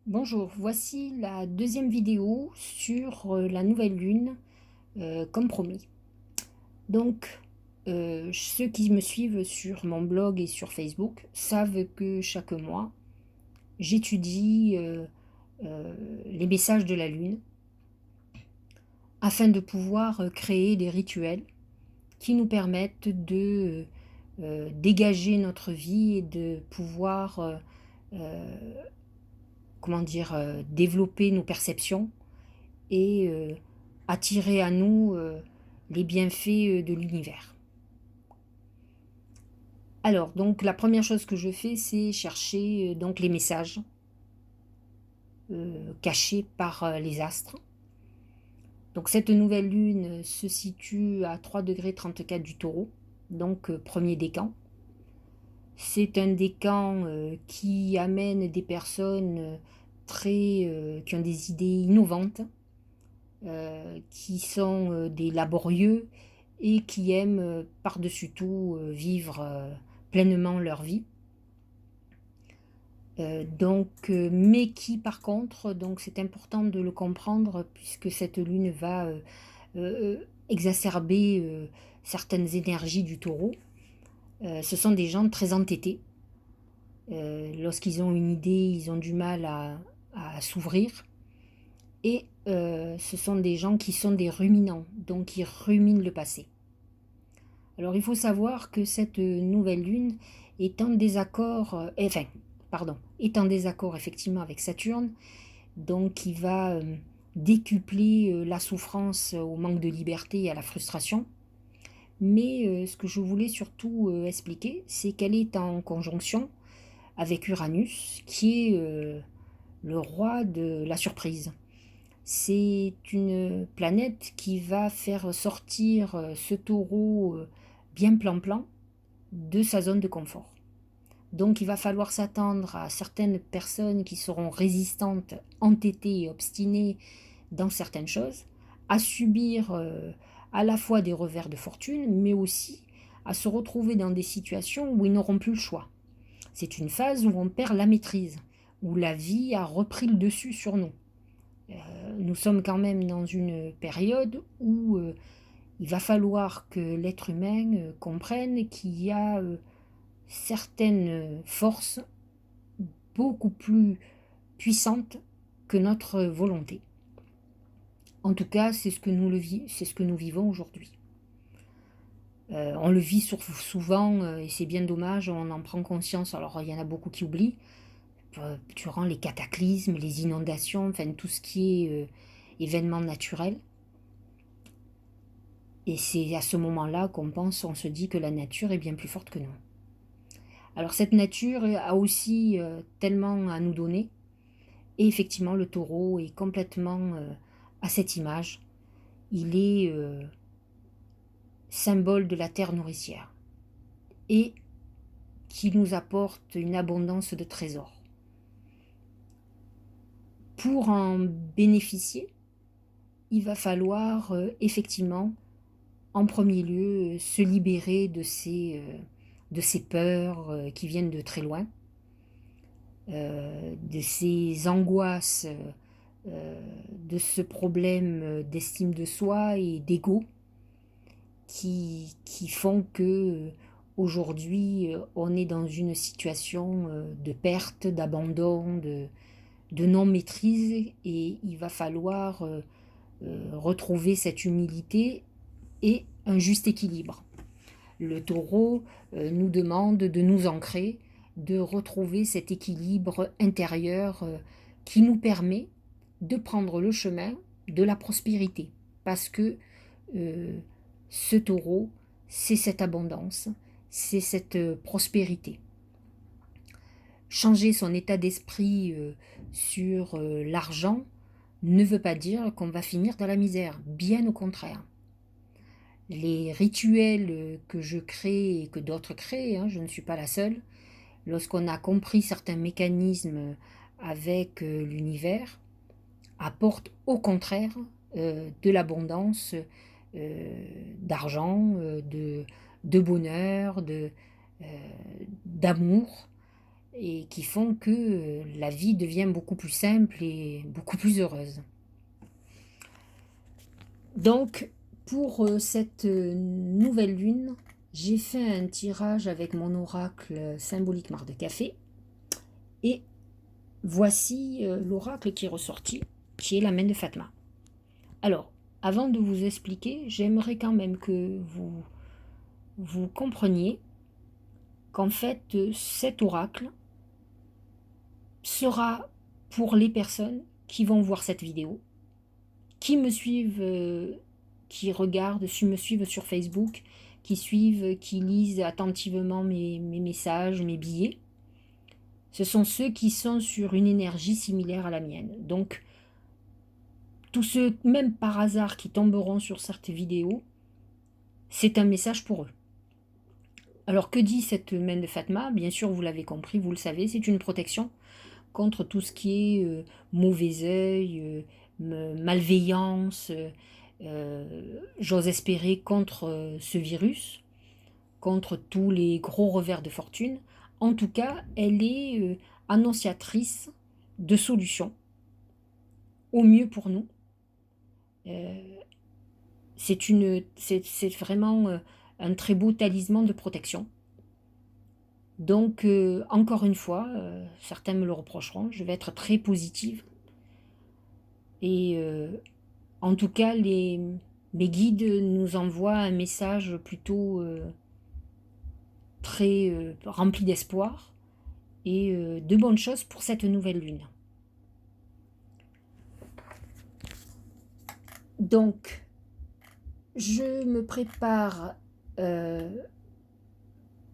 Bonjour, voici la deuxième vidéo sur la nouvelle lune, comme promis. Donc, ceux qui me suivent sur mon blog et sur Facebook savent que chaque mois, j'étudie les messages de la lune afin de pouvoir créer des rituels qui nous permettent de dégager notre vie et de pouvoir, euh, comment dire, développer nos perceptions et attirer à nous les bienfaits de l'univers. Alors, donc la première chose que je fais, c'est chercher donc les messages cachés par les astres. Donc cette nouvelle lune se situe à 3 degrés 34 du taureau, donc premier décan. C'est un décan qui amène des personnes qui ont des idées innovantes, qui sont des laborieux et qui aiment par-dessus tout vivre pleinement leur vie. Mais qui par contre, donc c'est important de le comprendre puisque cette lune va exacerber certaines énergies du taureau. Ce sont des gens très entêtés. Lorsqu'ils ont une idée, ils ont du mal à s'ouvrir. Et ce sont des gens qui sont des ruminants, donc ils ruminent le passé. Alors il faut savoir que cette nouvelle lune est en désaccord, est en désaccord effectivement avec Saturne, donc il va décupler la souffrance au manque de liberté et à la frustration. Mais ce que je voulais surtout expliquer, c'est qu'elle est en conjonction avec Uranus, qui est le roi de la surprise. C'est une planète qui va faire sortir ce taureau bien plan-plan de sa zone de confort. Donc il va falloir s'attendre à certaines personnes qui seront résistantes, entêtées et obstinées dans certaines choses, à subir à la fois des revers de fortune, mais aussi à se retrouver dans des situations où ils n'auront plus le choix. C'est une phase où on perd la maîtrise, où la vie a repris le dessus sur nous. Nous sommes quand même dans une période où il va falloir que l'être humain comprenne qu'il y a certaines forces beaucoup plus puissantes que notre volonté. En tout cas, c'est ce que nous vivons aujourd'hui. On le vit souvent et c'est bien dommage, on en prend conscience. Alors il y en a beaucoup qui oublient, durant les cataclysmes, les inondations, enfin tout ce qui est événement naturel. Et c'est à ce moment-là on se dit que la nature est bien plus forte que nous. Alors cette nature a aussi tellement à nous donner. Et effectivement, le taureau est complètement à cette image. Il est symbole de la terre nourricière et qui nous apporte une abondance de trésors. Pour en bénéficier, il va falloir effectivement, en premier lieu, se libérer de ces peurs qui viennent de très loin, de ces angoisses, de ce problème d'estime de soi et d'ego qui font que aujourd'hui on est dans une situation de perte, d'abandon, de non-maîtrise et il va falloir retrouver cette humilité et un juste équilibre. Le taureau nous demande de nous ancrer, de retrouver cet équilibre intérieur qui nous permet de prendre le chemin de la prospérité. Parce que euh, ce taureau, c'est cette abondance, c'est cette prospérité. Changer son état d'esprit sur l'argent ne veut pas dire qu'on va finir dans la misère, bien au contraire. Les rituels que je crée et que d'autres créent, hein, je ne suis pas la seule, lorsqu'on a compris certains mécanismes avec l'univers, apportent au contraire de l'abondance d'argent, de bonheur, euh, d'amour. et qui font que la vie devient beaucoup plus simple et beaucoup plus heureuse. Donc, pour cette nouvelle lune, j'ai fait un tirage avec mon oracle symbolique marc de café. Et voici l'oracle qui est ressorti, qui est la main de Fatma. Alors, avant de vous expliquer, j'aimerais quand même que vous compreniez qu'en fait, cet oracle sera pour les personnes qui vont voir cette vidéo, qui me suivent, qui regardent, me suivent sur Facebook, qui suivent, qui lisent attentivement mes messages, mes billets. Ce sont ceux qui sont sur une énergie similaire à la mienne. Donc, tous ceux, même par hasard, qui tomberont sur cette vidéo, c'est un message pour eux. Alors, que dit cette main de Fatma? Bien sûr, vous l'avez compris, vous le savez, c'est une protection contre tout ce qui est mauvais œil, malveillance, j'ose espérer contre ce virus, contre tous les gros revers de fortune. En tout cas, elle est annonciatrice de solutions au mieux pour nous. C'est vraiment un très beau talisman de protection. Donc, encore une fois, certains me le reprocheront, je vais être très positive. Et en tout cas, mes guides nous envoient un message plutôt très rempli d'espoir et de bonnes choses pour cette nouvelle lune. Donc, je me prépare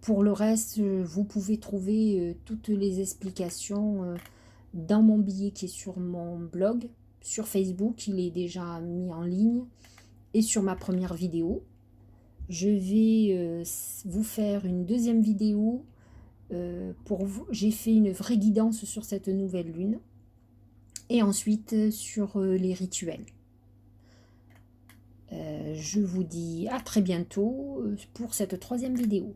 pour le reste. Vous pouvez trouver toutes les explications dans mon billet qui est sur mon blog, sur Facebook, il est déjà mis en ligne, et sur ma première vidéo. Je vais vous faire une deuxième vidéo pour vous. J'ai fait une vraie guidance sur cette nouvelle lune, et ensuite sur les rituels. Je vous dis à très bientôt pour cette troisième vidéo.